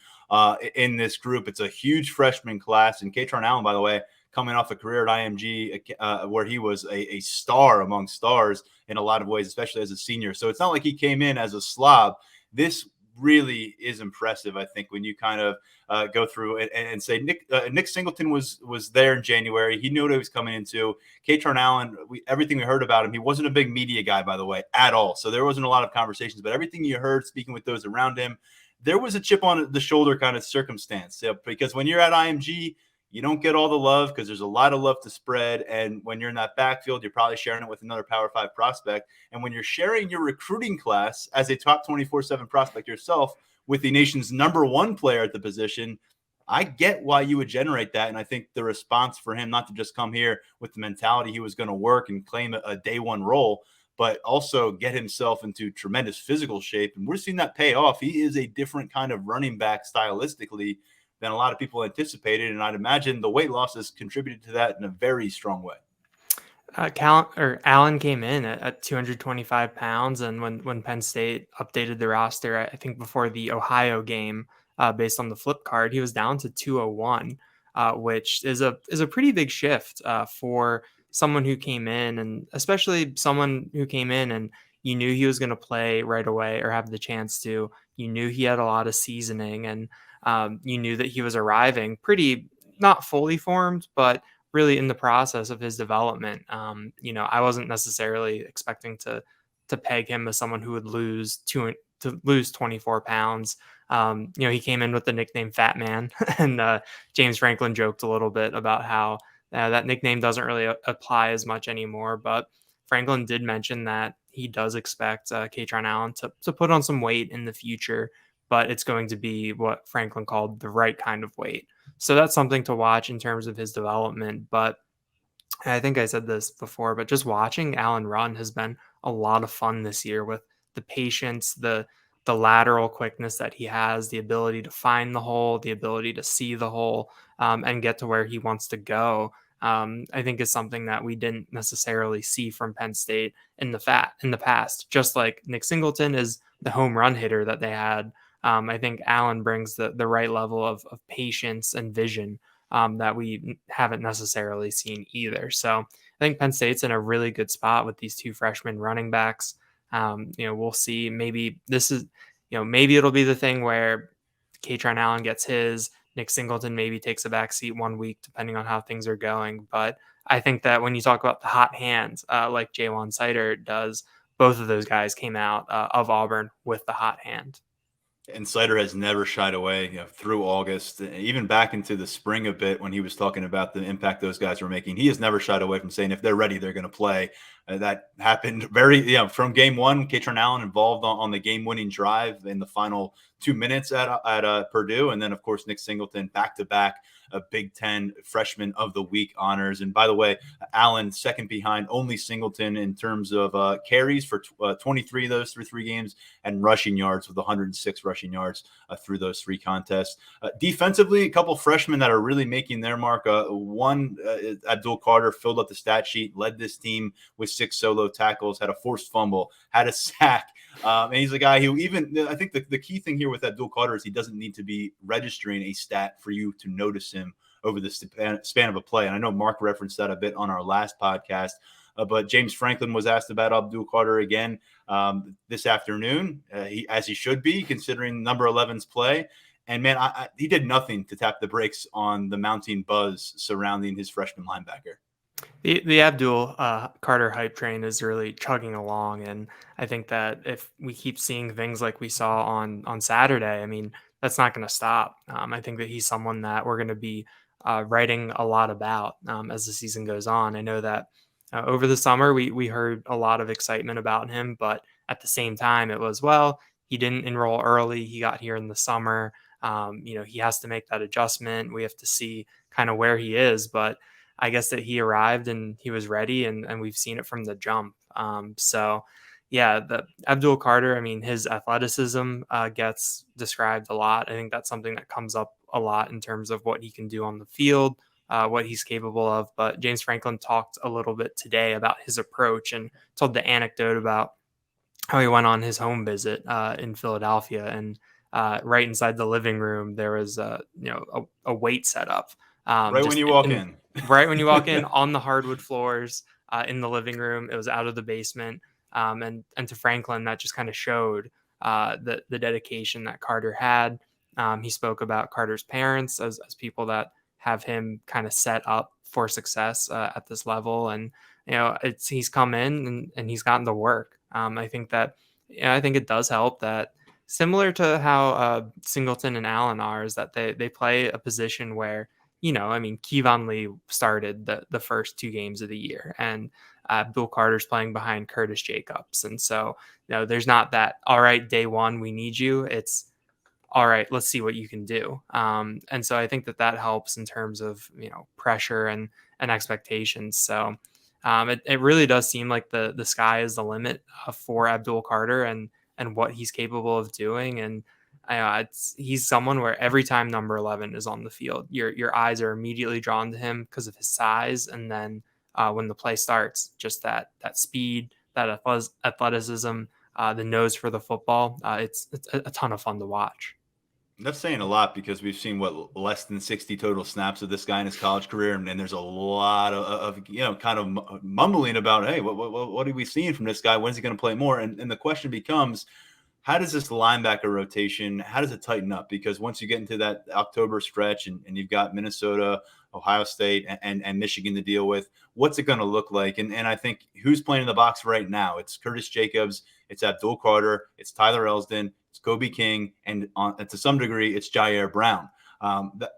A: in this group. It's a huge freshman class. And Katron Allen, by the way, coming off a career at IMG where he was a star among stars in a lot of ways, especially as a senior. So it's not like he came in as a slob. This really is impressive, I think, when you kind of go through and say Nick Singleton was there in January. He knew what he was coming into. Katron Allen, everything we heard about him, he wasn't a big media guy, by the way, at all. So there wasn't a lot of conversations, but everything you heard speaking with those around him, there was a chip on the shoulder kind of circumstance. Because when you're at IMG, you don't get all the love because there's a lot of love to spread. And when you're in that backfield, you're probably sharing it with another Power 5 prospect. And when you're sharing your recruiting class as a top 24/7 prospect yourself with the nation's #1 player at the position, I get why you would generate that. And I think the response for him not to just come here with the mentality he was going to work and claim a day one role, but also get himself into tremendous physical shape. And we're seeing that pay off. He is a different kind of running back stylistically than a lot of people anticipated. And I'd imagine the weight loss has contributed to that in a very strong way.
C: Allen came in at 225 pounds. And when Penn State updated the roster, I think before the Ohio game, based on the flip card, he was down to 201, which is a pretty big shift for someone who came in, and especially someone who came in and you knew he was going to play right away or have the chance to. You knew he had a lot of seasoning, and you knew that he was arriving pretty, not fully formed, but really in the process of his development. I wasn't necessarily expecting to peg him as someone who would lose 24 pounds. He came in with the nickname Fat Man, and James Franklin joked a little bit about how that nickname doesn't really apply as much anymore. But Franklin did mention that he does expect Katron Allen to put on some weight in the future, but it's going to be what Franklin called the right kind of weight. So that's something to watch in terms of his development. But I think I said this before, but just watching Allen run has been a lot of fun this year, with the patience, the lateral quickness that he has, the ability to find the hole, the ability to see the hole, and get to where he wants to go. I think is something that we didn't necessarily see from Penn State in the past. Just like Nick Singleton is the home run hitter that they had, I think Allen brings the right level of patience and vision that we haven't necessarily seen either. So I think Penn State's in a really good spot with these 2 freshman running backs. We'll see. Maybe maybe it'll be the thing where Katron Allen gets his, Nick Singleton maybe takes a back seat 1 week, depending on how things are going. But I think that when you talk about the hot hands, like Jaywan Sider does, both of those guys came out of Auburn with the hot hand.
A: And Sider has never shied away, through August, even back into the spring a bit when he was talking about the impact those guys were making. He has never shied away from saying if they're ready, they're going to play. That happened from game one. Katron Allen involved on the game-winning drive in the final 2 minutes at Purdue, and then of course Nick Singleton back-to-back Big Ten Freshman of the Week honors. And by the way, Allen second behind only Singleton in terms of carries for 23 of those through 3 games, and rushing yards with 106 rushing yards through those 3 contests. Defensively, a couple freshmen that are really making their mark. One, Abdul Carter, filled up the stat sheet, led this team with 6 solo tackles, had a forced fumble, had a sack. And he's a guy who I think the key thing here with Abdul Carter is he doesn't need to be registering a stat for you to notice him over the span of a play. And I know Mark referenced that a bit on our last podcast, but James Franklin was asked about Abdul Carter again this afternoon, as he should be, considering number 11's play. And man, he did nothing to tap the brakes on the mounting buzz surrounding his freshman linebacker.
C: The Abdul Carter hype train is really chugging along, and I think that if we keep seeing things like we saw on Saturday, I mean, that's not going to stop. I think that he's someone that we're going to be writing a lot about as the season goes on. I know that over the summer we heard a lot of excitement about him, but at the same time, it was, well, he didn't enroll early. He got here in the summer. He has to make that adjustment. We have to see kind of where he is, but I guess that he arrived and he was ready, and we've seen it from the jump. So yeah, the Abdul Carter, I mean, his athleticism gets described a lot. I think that's something that comes up a lot in terms of what he can do on the field, what he's capable of. But James Franklin talked a little bit today about his approach and told the anecdote about how he went on his home visit in Philadelphia, and right inside the living room there was a weight setup.
A: Right when you walk in.
C: Right when you walk in on the hardwood floors in the living room. It was out of the basement. And to Franklin, that just kind of showed the dedication that Carter had. He spoke about Carter's parents as people that have him kind of set up for success at this level. And, he's come in and he's gotten to work. I think it does help that, similar to how Singleton and Allen are, is that they play a position where, Kevon Lee started the first 2 games of the year, and Abdul Carter's playing behind Curtis Jacobs. And so, there's not that, all right, day one, we need you. It's, all right, let's see what you can do. And so I think that helps in terms of, pressure and expectations. So it really does seem like the sky is the limit for Abdul Carter and what he's capable of doing. And he's someone where every time number 11 is on the field, your eyes are immediately drawn to him because of his size. And then when the play starts, just that speed, that athleticism, the nose for the football, it's a ton of fun to watch.
A: That's saying a lot, because we've seen less than 60 total snaps of this guy in his college career, and there's a lot of kind of mumbling about, hey, what are we seeing from this guy? When's he going to play more? And the question becomes, how does this linebacker rotation, how does it tighten up? Because once you get into that October stretch and you've got Minnesota, Ohio State, and Michigan to deal with, what's it going to look like? And I think who's playing in the box right now? It's Curtis Jacobs, it's Abdul Carter, it's Tyler Elsdon, it's Kobe King, and to some degree, it's Jair Brown.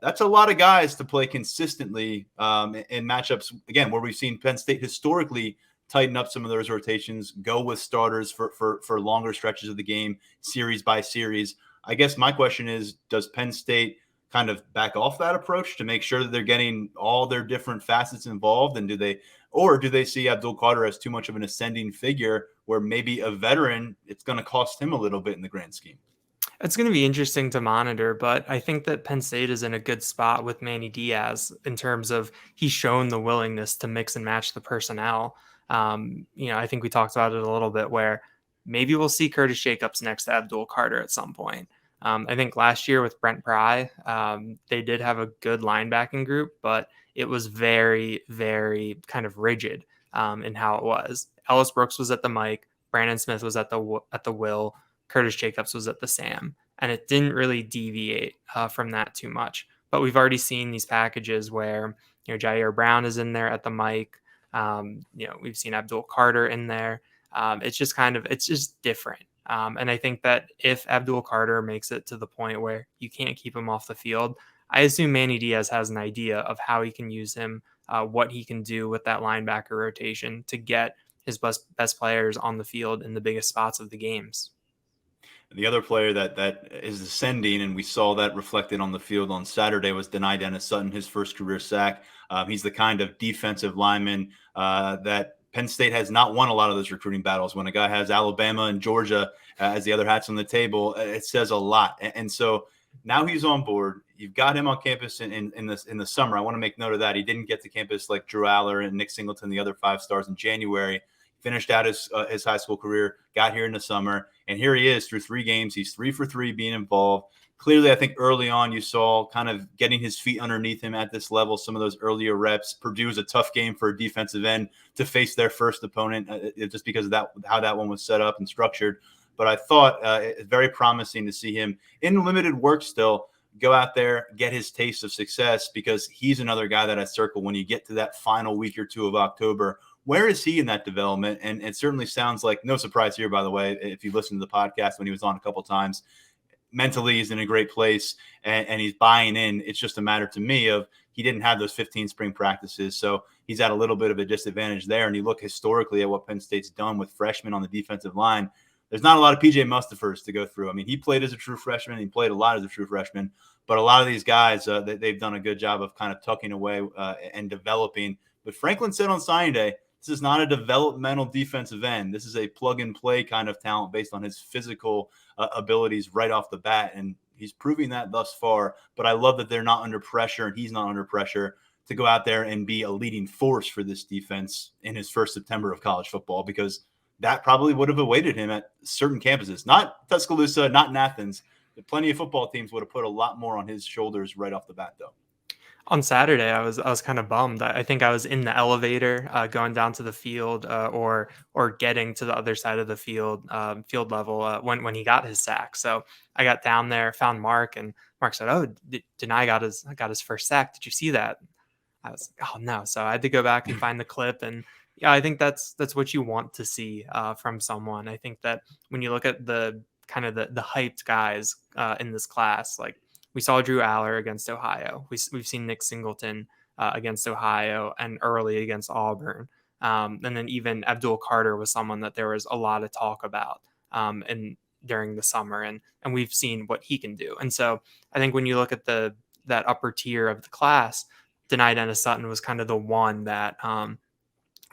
A: That's a lot of guys to play consistently in matchups, again, where we've seen Penn State historically tighten up some of those rotations, go with starters for longer stretches of the game, series by series. I guess my question is, does Penn State kind of back off that approach to make sure that they're getting all their different facets involved? And do they see Abdul Carter as too much of an ascending figure where maybe a veteran, it's going to cost him a little bit in the grand scheme?
C: It's going to be interesting to monitor, but I think that Penn State is in a good spot with Manny Diaz in terms of he's shown the willingness to mix and match the personnel. I think we talked about it a little bit, where maybe we'll see Curtis Jacobs next to Abdul Carter at some point. I think last year with Brent Pry, they did have a good linebacking group, but it was very, very kind of rigid in how it was. Ellis Brooks was at the Mike, Brandon Smith was at the Will, Curtis Jacobs was at the Sam, and it didn't really deviate from that too much. But we've already seen these packages where Jair Brown is in there at the Mike. We've seen Abdul Carter in there. It's just different. And I think that if Abdul Carter makes it to the point where you can't keep him off the field, I assume Manny Diaz has an idea of how he can use him, what he can do with that linebacker rotation to get his best players on the field in the biggest spots of the games.
A: The other player that is ascending, and we saw that reflected on the field on Saturday, was Denai Dennis-Sutton, his first career sack. He's the kind of defensive lineman that Penn State has not won a lot of those recruiting battles. When a guy has Alabama and Georgia as the other hats on the table, it says a lot. And so now he's on board. You've got him on campus in the summer. I want to make note of that. He didn't get to campus like Drew Aller and Nick Singleton, the other 5 stars, in January. Finished out his high school career, got here in the summer, and here he is through 3 games. He's 3 for 3 being involved. Clearly, I think early on you saw kind of getting his feet underneath him at this level, some of those earlier reps. Purdue was a tough game for a defensive end to face their first opponent just because of how that one was set up and structured. But I thought it's very promising to see him in limited work still go out there, get his taste of success, because he's another guy that I circle when you get to that final week or 2 of October. Where is he in that development? And it certainly sounds like, no surprise here, by the way, if you listen to the podcast when he was on a couple of times, mentally he's in a great place and he's buying in. It's just a matter to me of he didn't have those 15 spring practices. So he's at a little bit of a disadvantage there. And you look historically at what Penn State's done with freshmen on the defensive line. there's not a lot of PJ Mustafers to go through. I mean, he played as a true freshman. He played a lot as a true freshman. But a lot of these guys, they've done a good job of kind of tucking away and developing. But Franklin said on signing day, this is not a developmental defensive end. This is a plug-and-play kind of talent based on his physical abilities right off the bat. And he's proving that thus far. But I love that they're not under pressure and he's not under pressure to go out there and be a leading force for this defense in his first September of college football, because that probably would have awaited him at certain campuses. Not Tuscaloosa, not in Athens. But plenty of football teams would have put a lot more on his shoulders right off the bat, though.
C: On Saturday, I was kind of bummed. I think I was in the elevator going down to the field or getting to the other side of the field level when he got his sack. So I got down there, found Mark, and Mark said, "Oh, Denai got his first sack. Did you see that?" I was like, "Oh no!" So I had to go back and find the clip, and yeah, I think that's what you want to see from someone. I think that when you look at the kind of the hyped guys in this class, like we saw Drew Aller against Ohio, we've seen Nick Singleton against Ohio and early against Auburn, and then even Abdul Carter was someone that there was a lot of talk about and during the summer, and we've seen what he can do. And so I think when you look at that upper tier of the class, Denai Dennis Sutton was kind of the one that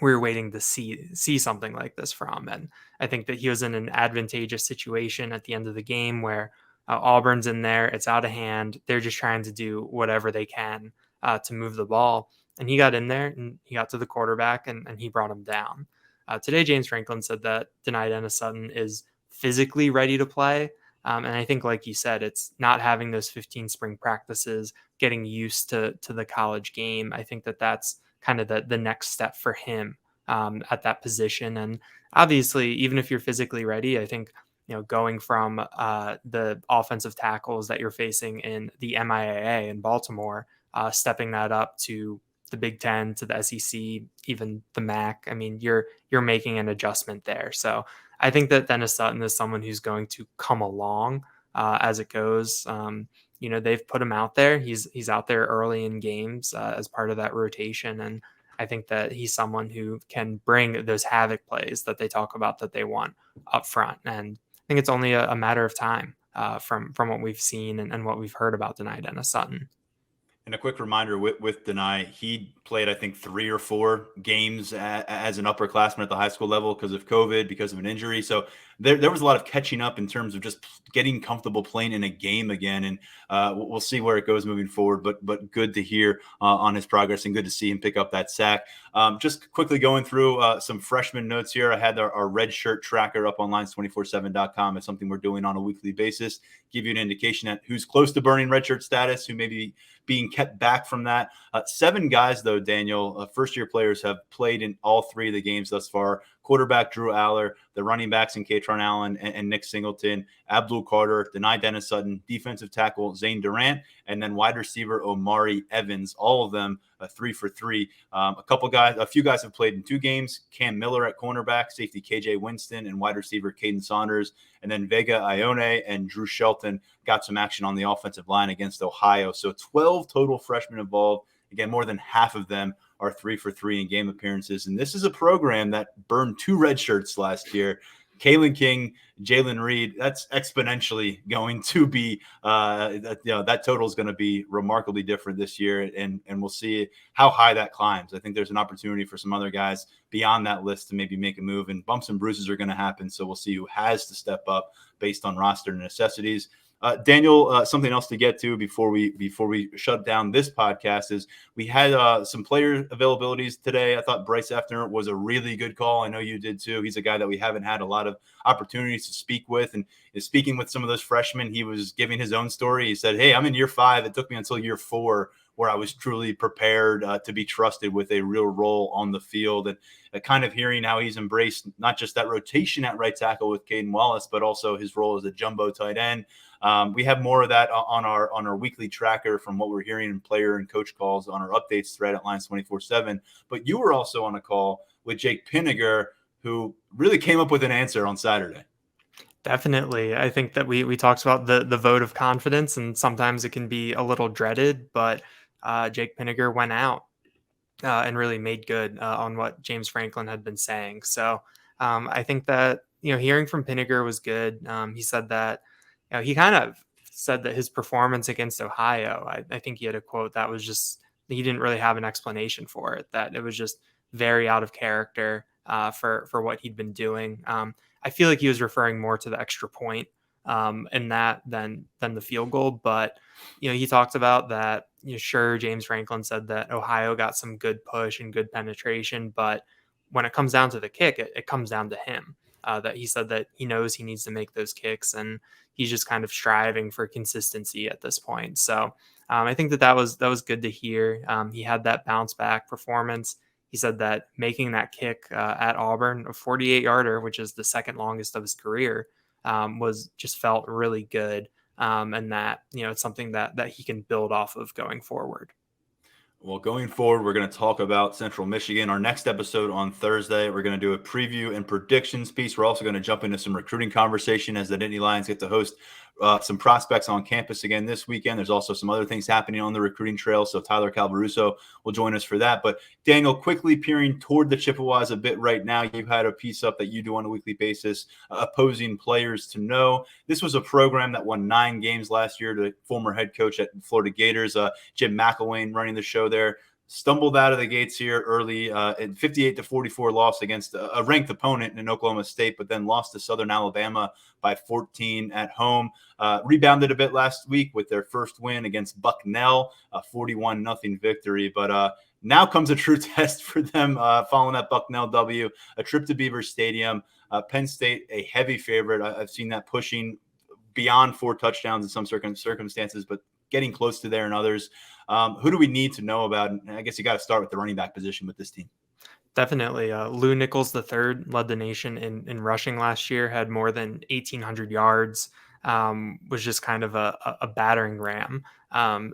C: we were waiting to see something like this from. And I think that he was in an advantageous situation at the end of the game where Auburn's in there, it's out of hand. They're just trying to do whatever they can to move the ball. And he got in there and he got to the quarterback and he brought him down. Today, James Franklin said that Denai Dennis Sutton is physically ready to play. And I think, like you said, it's not having those 15 spring practices, getting used to the college game. I think that that's kind of the next step for him at that position. And obviously, even if you're physically ready, I think, going from the offensive tackles that you're facing in the MIAA in Baltimore, stepping that up to the Big Ten, to the SEC, even the MAC. I mean, you're making an adjustment there. So I think that Dennis Sutton is someone who's going to come along as it goes. They've put him out there. He's out there early in games as part of that rotation. And I think that he's someone who can bring those havoc plays that they talk about that they want up front. And I think it's only a matter of time from what we've seen and what we've heard about Denai Dennis Sutton.
A: And a quick reminder with Denai, he played, I think, 3 or 4 games as an upperclassman at the high school level because of COVID, because of an injury. So there was a lot of catching up in terms of just getting comfortable playing in a game again. And we'll see where it goes moving forward. But good to hear on his progress and good to see him pick up that sack. Just quickly going through some freshman notes here. I had our red shirt tracker up on Lions247.com. It's something we're doing on a weekly basis. Give you an indication at who's close to burning redshirt status, who may be being kept back from that. 7 guys, though, Daniel, first-year players have played in all 3 of the games thus far. Quarterback Drew Aller, the running backs in Katron Allen and Nick Singleton, Abdul Carter, Denai Dennis Sutton, defensive tackle Zane Durant, and then wide receiver Omari Evans. All of them 3 for 3. A few guys have played in 2 games. Cam Miller at cornerback, safety KJ Winston, and wide receiver Caden Saunders. And then Vega Ione and Drew Shelton got some action on the offensive line against Ohio. So 12 total freshmen involved. Again, more than half of them are 3 for 3 in game appearances. And this is a program that burned 2 red shirts last year. Kalen King, Jalen Reed, that's exponentially going to be, that total is going to be remarkably different this year. And we'll see how high that climbs. I think there's an opportunity for some other guys beyond that list to maybe make a move, and bumps and bruises are going to happen. So we'll see who has to step up based on roster necessities. Daniel, something else to get to before we shut down this podcast is we had some player availabilities today. I thought Bryce Effner was a really good call. I know you did too. He's a guy that we haven't had a lot of opportunities to speak with, and is speaking with some of those freshmen. He was giving his own story. He said, "Hey, I'm in year 5. It took me until year 4 where I was truly prepared to be trusted with a real role on the field." And kind of hearing how he's embraced not just that rotation at right tackle with Caden Wallace, but also his role as a jumbo tight end. We have more of that on our weekly tracker from what we're hearing in player and coach calls on our updates thread at Lions247. But you were also on a call with Jake Pinniger, who really came up with an answer on Saturday.
C: Definitely. I think that we talked about the vote of confidence, and sometimes it can be a little dreaded, but Jake Pinniger went out and really made good on what James Franklin had been saying. So I think that hearing from Pinniger was good. He said that, he kind of said that his performance against Ohio, I think he had a quote that was just, he didn't really have an explanation for it, that it was just very out of character for what he'd been doing. I feel like he was referring more to the extra point in that than the field goal. But, he talked about that, sure, James Franklin said that Ohio got some good push and good penetration, but when it comes down to the kick, it comes down to him. That he said that he knows he needs to make those kicks, and he's just kind of striving for consistency at this point. So I think that was good to hear. He had that bounce back performance. He said that making that kick at Auburn, a 48-yarder, which is the second longest of his career, was just felt really good. And that, it's something that he can build off of going forward.
A: Well, going forward, we're going to talk about Central Michigan. Our next episode on Thursday, we're going to do a preview and predictions piece. We're also going to jump into some recruiting conversation as the Nittany Lions get to host some prospects on campus again this weekend. There's also some other things happening on the recruiting trail, so Tyler Calvaruso will join us for that. But Daniel, quickly peering toward the Chippewas a bit right now, you've had a piece up that you do on a weekly basis, opposing players to know. This was a program that won 9 games last year. The former head coach at Florida Gators, Jim McElwain, running the show there, stumbled out of the gates here early in 58-44 loss against a ranked opponent in Oklahoma State, but then lost to Southern Alabama by 14 at home. Rebounded a bit last week with their first win against Bucknell, a 41-0 victory. But now comes a true test for them following that Bucknell W, a trip to Beaver Stadium. Penn State, a heavy favorite. I've seen that pushing beyond 4 touchdowns in some circumstances, but getting close to there in others. Who do we need to know about? And I guess you got to start with the running back position with this team.
C: Definitely. Lou Nichols III led the nation in rushing last year, had more than 1,800 yards, was just kind of a battering ram.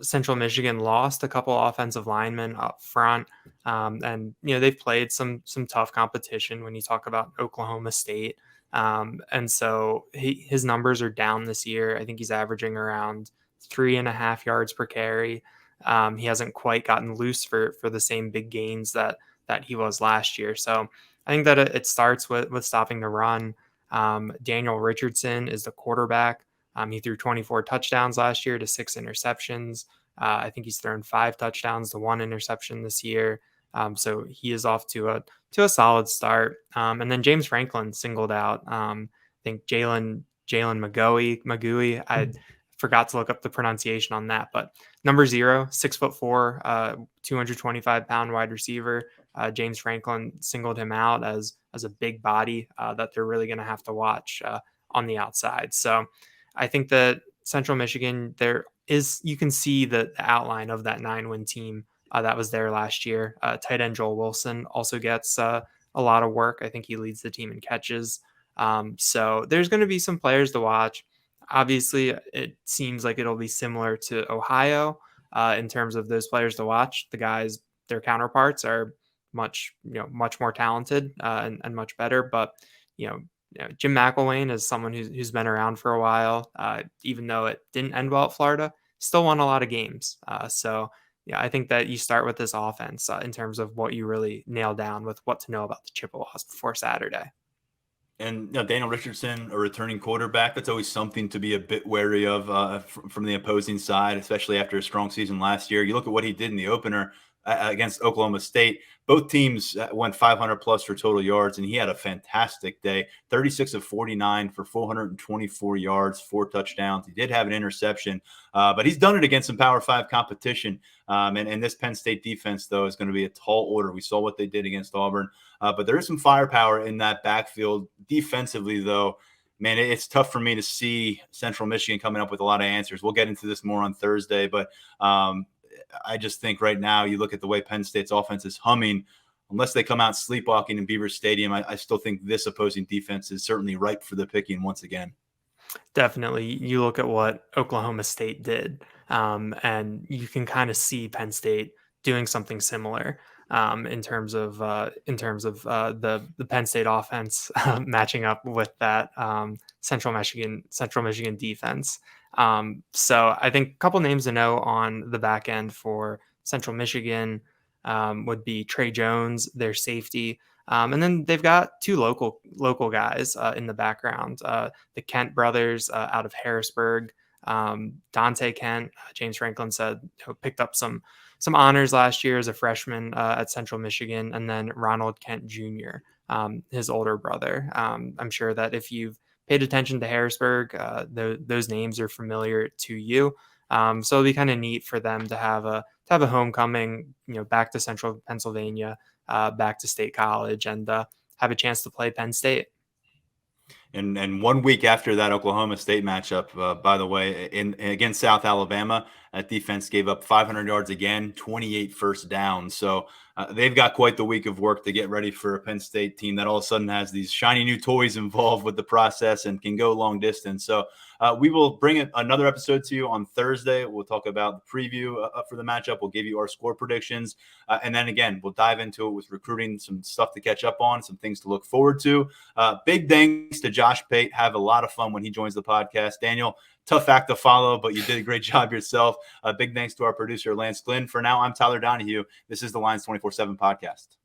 C: Central Michigan lost a couple offensive linemen up front. And, they've played some tough competition when you talk about Oklahoma State. And so his numbers are down this year. I think he's averaging around 3.5 yards per carry. He hasn't quite gotten loose for the same big gains that he was last year. So I think that it starts with stopping the run. Daniel Richardson is the quarterback. He threw 24 touchdowns last year to 6 interceptions. I think he's thrown 5 touchdowns to 1 interception this year. So he is off to a solid start. And then James Franklin singled out, I think Jalen Magui. I forgot to look up the pronunciation on that, but number 0, 6'4", 225-pound wide receiver. James Franklin singled him out as a big body that they're really going to have to watch on the outside. So I think that Central Michigan, you can see the outline of that 9-win team that was there last year. Tight end Joel Wilson also gets a lot of work. I think he leads the team in catches. So there's going to be some players to watch. Obviously, it seems like it'll be similar to Ohio in terms of those players to watch. The guys, their counterparts are much more talented and much better. But Jim McElwain is someone who's been around for a while. Even though it didn't end well at Florida, still won a lot of games. So I think that you start with this offense in terms of what you really nail down with what to know about the Chippewas before Saturday.
A: And Daniel Richardson, a returning quarterback, that's always something to be a bit wary of from the opposing side, especially after a strong season last year. You look at what he did in the opener against Oklahoma State. Both teams went 500 plus for total yards, and he had a fantastic day. 36 of 49 for 424 yards, 4 touchdowns. He did have an interception, but he's done it against some Power 5 competition. And this Penn State defense, though, is going to be a tall order. We saw what they did against Auburn, but there is some firepower in that backfield. Defensively, though, man, it's tough for me to see Central Michigan coming up with a lot of answers. We'll get into this more on Thursday, but I just think right now you look at the way Penn State's offense is humming. Unless they come out sleepwalking in Beaver Stadium, I still think this opposing defense is certainly ripe for the picking once again.
C: Definitely. You look at what Oklahoma State did, and you can kind of see Penn State doing something similar in terms of the Penn State offense matching up with that Central Michigan defense. So I think a couple names to know on the back end for Central Michigan would be Trey Jones, their safety. And then they've got two local guys in the background. The Kent brothers out of Harrisburg. Dante Kent, James Franklin said, picked up some honors last year as a freshman at Central Michigan, and then Ronald Kent Jr., his older brother. I'm sure that if you've paid attention to Harrisburg, those names are familiar to you. So it'll be kind of neat for them to have a homecoming, back to Central Pennsylvania, back to State College, and have a chance to play Penn State.
A: And 1 week after that Oklahoma State matchup, by the way, against South Alabama, that defense gave up 500 yards again, 28 first downs. So they've got quite the week of work to get ready for a Penn State team that all of a sudden has these shiny new toys involved with the process and can go long distance. So we will bring another episode to you on Thursday. We'll talk about the preview for the matchup. We'll give you our score predictions. And then again, we'll dive into it with recruiting, some stuff to catch up on, some things to look forward to. Big thanks to Josh Pate. Have a lot of fun when he joins the podcast. Daniel, tough act to follow, but you did a great job yourself. Big thanks to our producer, Lance Glynn. For now, I'm Tyler Donahue. This is the Lions 247 Podcast.